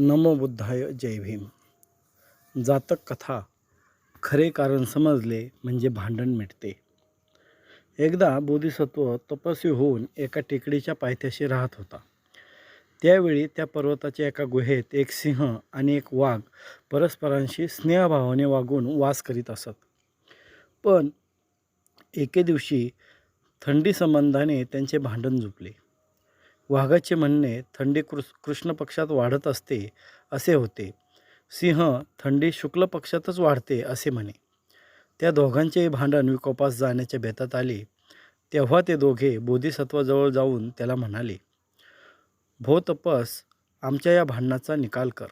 नमो बुद्धाय जय भीम. जातक कथा. खरे कारण समजले म्हणजे भांडण मिटते. एकदा बोधिसत्व तपस्वी होऊन एका टेकडीच्या पायथ्याशी राहत होता. त्यावेळी त्या पर्वताच्या एका गुहेत एक सिंह आणि एक वाघ परस्परांशी स्नेहभावाने वागून वास करीत असत. पण एके दिवशी थंडी संबंधाने त्यांचे भांडण जुंपले. वाघाचे म्हणणे थंडी कृष्ण पक्षात वाढत असते असे होते. सिंह थंडी शुक्ल पक्षातच वाढते असे म्हणे. त्या दोघांचेही भांडण विकोपास जाण्याच्या बेतात आले. तेव्हा ते दोघे बोधिसत्वाजवळ जाऊन त्याला म्हणाले, भो तपस, आमच्या या भांडणाचा निकाल कर.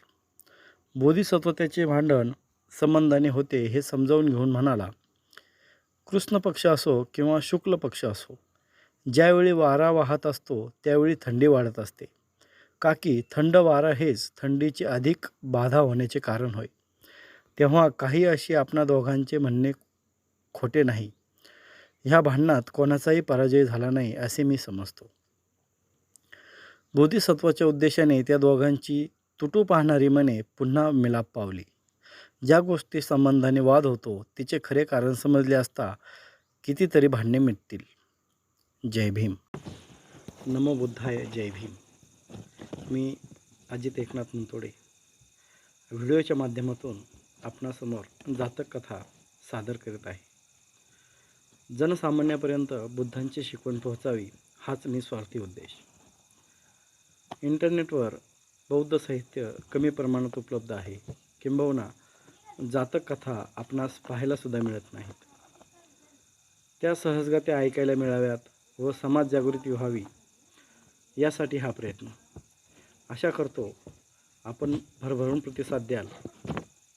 बोधिसत्व त्याचे भांडण संबंधाने होते हे समजावून घेऊन म्हणाला, कृष्ण पक्ष असो किंवा शुक्ल पक्ष असो, ज्यावेळी वारा वाहत असतो त्यावेळी थंडी वाढत असते. का की थंड वारा हेच थंडीची अधिक बाधा होण्याचे कारण होय. तेव्हा काही अशी आपणा दोघांचे म्हणणे खोटे नाही. ह्या भांडणात कोणाचाही पराजय झाला नाही असे मी समजतो. बोधिसत्वाच्या उद्देशाने त्या दोघांची तुटू पाहणारी मने पुन्हा मिलाप पावली. ज्या गोष्टी संबंधाने वाद होतो तिचे खरे कारण समजले असता कितीतरी भांडणे मिटतील. जय भीम. नमो बुद्धाय जय भीम. मी अजित एकनाथ मुंतोडे व्हिडिओच्या माध्यमातून आपणासमोर जातक कथा सादर करत आहे. जनसामान्यापर्यंत बुद्धांची शिकवण पोहोचावी हाच निस्वार्थी उद्देश. इंटरनेटवर बौद्ध साहित्य कमी प्रमाणात उपलब्ध आहे. किंबहुना जातक कथा आपणास पाहायलासुद्धा मिळत नाहीत. त्या सहजगत्या ऐकायला मिळाव्यात व समाज जागृती व्हावी यासाठी हा प्रयत्न. आशा करतो आपण भरभरून प्रतिसाद द्याल.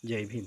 जय भीम.